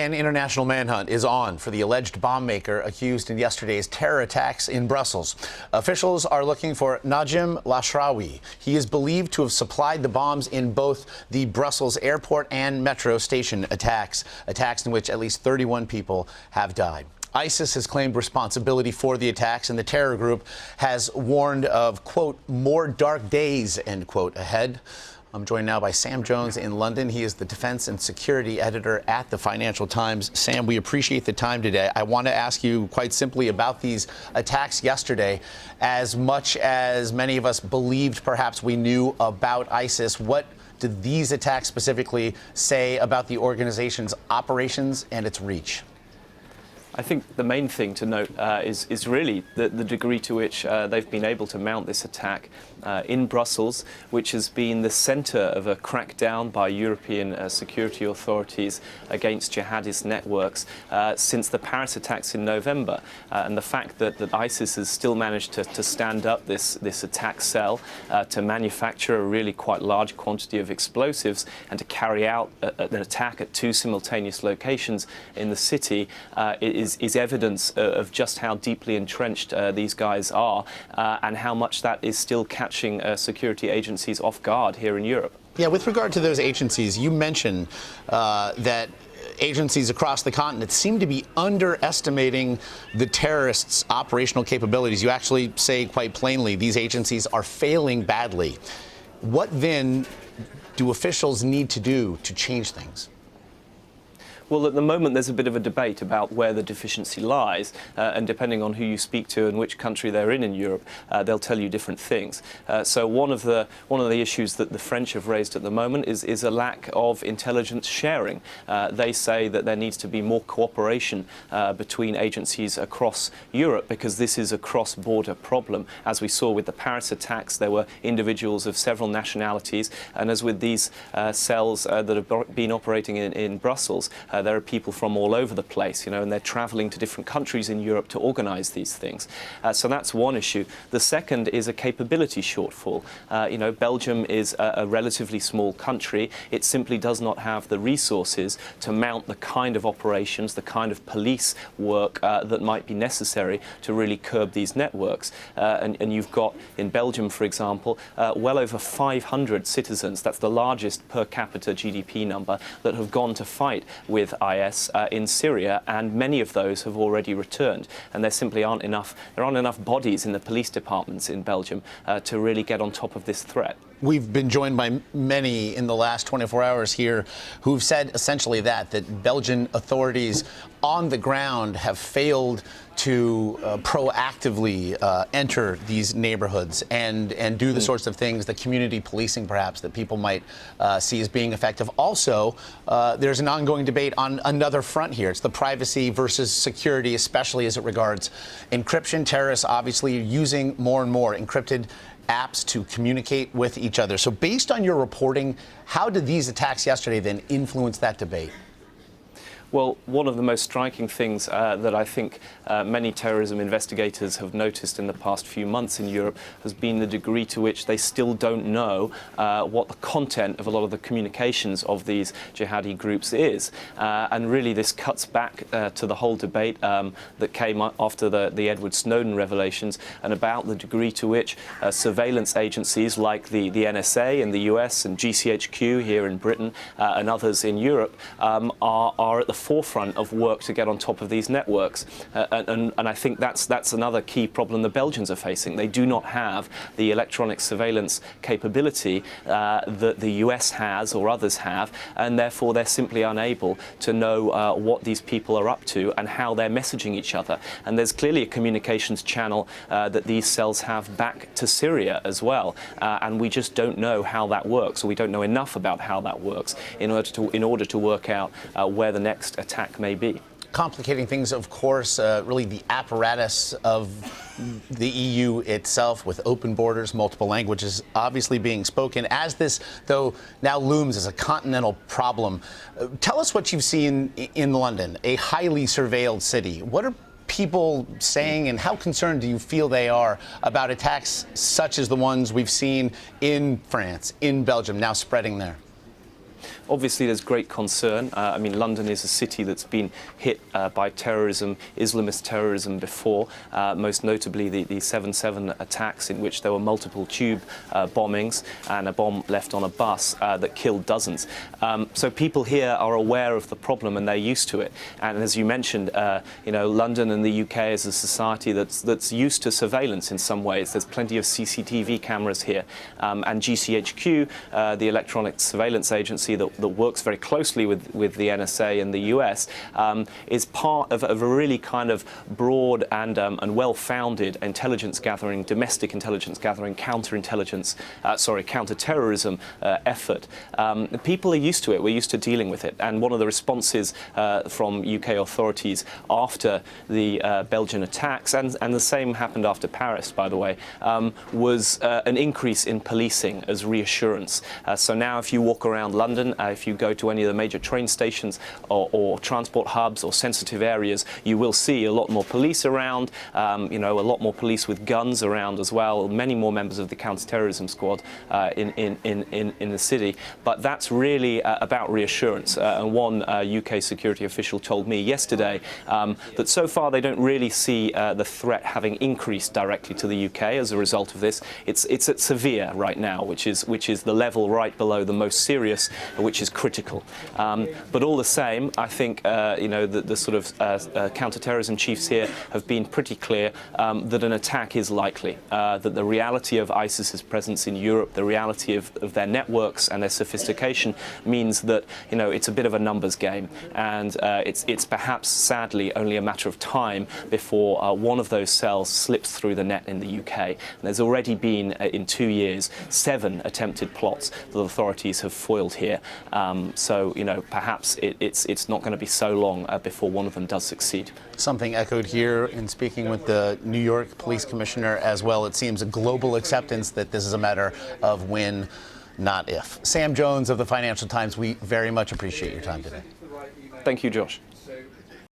An international manhunt is on for the alleged bomb maker accused in yesterday's terror attacks in Brussels. Officials are looking for Najim Lashrawi. He is believed to have supplied the bombs in both the Brussels airport and metro station attacks in which at least 31 people have died. ISIS has claimed responsibility for the attacks, and the terror group has warned of, quote, more dark days, end quote, ahead. I'm joined now by Sam Jones in London. He is the defense and security editor at the Financial Times. Sam, we appreciate the time today. I want to ask you quite simply about these attacks yesterday. As much as many of us believed perhaps we knew about ISIS, what did these attacks specifically say about the organization's operations and its reach? I think the main thing to note is really the degree to which they've been able to mount this attack in Brussels, which has been the centre of a crackdown by European security authorities against jihadist networks since the Paris attacks in November. And the fact that ISIS has still managed to stand up this attack cell, to manufacture a really quite large quantity of explosives and to carry out an attack at two simultaneous locations in the city is evidence of just how deeply entrenched these guys are and how much that is still catching security agencies off guard here in Europe. Yeah, with regard to those agencies, you mentioned that agencies across the continent seem to be underestimating the terrorists' operational capabilities. You actually say quite plainly these agencies are failing badly. What then do officials need to do to change things? Well, at the moment, there's a bit of a debate about where the deficiency lies, and depending on who you speak to and which country they're in Europe, they'll tell you different things. So one of the issues that the French have raised at the moment is a lack of intelligence sharing. They say that there needs to be more cooperation between agencies across Europe because this is a cross-border problem. As we saw with the Paris attacks, there were individuals of several nationalities, and as with these cells that have been operating in Brussels, there are people from all over the place, and they're traveling to different countries in Europe to organize these things. So that's one issue. The second is a capability shortfall. Belgium is a relatively small country. It simply does not have the resources to mount the kind of operations, the kind of police work that might be necessary to really curb these networks. And you've got, in Belgium, for example, well over 500 citizens, that's the largest per capita GDP number, that have gone to fight with IS in Syria, and many of those have already returned. And there simply aren't enough bodies in the police departments in Belgium to really get on top of this threat. We've been joined by many in the last 24 hours here who've said essentially that Belgian authorities on the ground have failed to proactively enter these neighborhoods and do the sorts of things, the community policing perhaps, that people might see as being effective. Also, there's an ongoing debate on another front here. It's the privacy versus security, especially as it regards encryption. Terrorists obviously are using more and more encrypted apps to communicate with each other. So based on your reporting, how did these attacks yesterday then influence that debate? Well, one of the most striking things that I think many terrorism investigators have noticed in the past few months in Europe has been the degree to which they still don't know what the content of a lot of the communications of these jihadi groups is. And really this cuts back to the whole debate that came after the Edward Snowden revelations, and about the degree to which surveillance agencies like the NSA in the US and GCHQ here in Britain and others in Europe are at the forefront of work to get on top of these networks. And I think that's another key problem the Belgians are facing. They do not have the electronic surveillance capability that the US has or others have, and therefore they're simply unable to know what these people are up to and how they're messaging each other. And there's clearly a communications channel that these cells have back to Syria as well, and we just don't know how that works, or we don't know enough about how that works in order to work out where the next attack may be. Complicating things, of course, really the apparatus of the EU itself, with open borders, multiple languages obviously being spoken. As this, though, now looms as a continental problem, tell us what you've seen in London, a highly surveilled city. What are people saying, and how concerned do you feel they are about attacks such as the ones we've seen in France, in Belgium, now spreading there? Obviously, there's great concern. I mean, London is a city that's been hit by terrorism, Islamist terrorism before, most notably the 7/7 attacks, in which there were multiple tube bombings and a bomb left on a bus that killed dozens. So people here are aware of the problem and they're used to it. And as you mentioned, London and the UK is a society that's used to surveillance in some ways. There's plenty of CCTV cameras here, and GCHQ, the electronic surveillance agency that works very closely with the NSA in the US, is part of a really kind of broad and well-founded intelligence gathering, domestic intelligence gathering, counter-terrorism effort. People are used to it. We're used to dealing with it. And one of the responses from UK authorities after the Belgian attacks, and the same happened after Paris, by the way, was an increase in policing as reassurance. So now if you walk around London, if you go to any of the major train stations or transport hubs or sensitive areas, you will see a lot more police around, a lot more police with guns around as well, many more members of the counter-terrorism squad in the city. But that's really about reassurance. And one UK security official told me yesterday that so far they don't really see the threat having increased directly to the UK as a result of this. It's at severe right now, which is the level right below the most serious, which is critical. But all the same, I think the sort of counter-terrorism chiefs here have been pretty clear that an attack is likely, that the reality of ISIS's presence in Europe, the reality of their networks and their sophistication means that it's a bit of a numbers game, and it's perhaps sadly only a matter of time before one of those cells slips through the net in the UK. And there's already been in 2 years 7 attempted plots that authorities have foiled here. So perhaps it's not going to be so long before one of them does succeed. Something echoed here in speaking with the New York Police Commissioner as well. It seems a global acceptance that this is a matter of when, not if. Sam Jones of the Financial Times, we very much appreciate your time today. Thank you, Josh.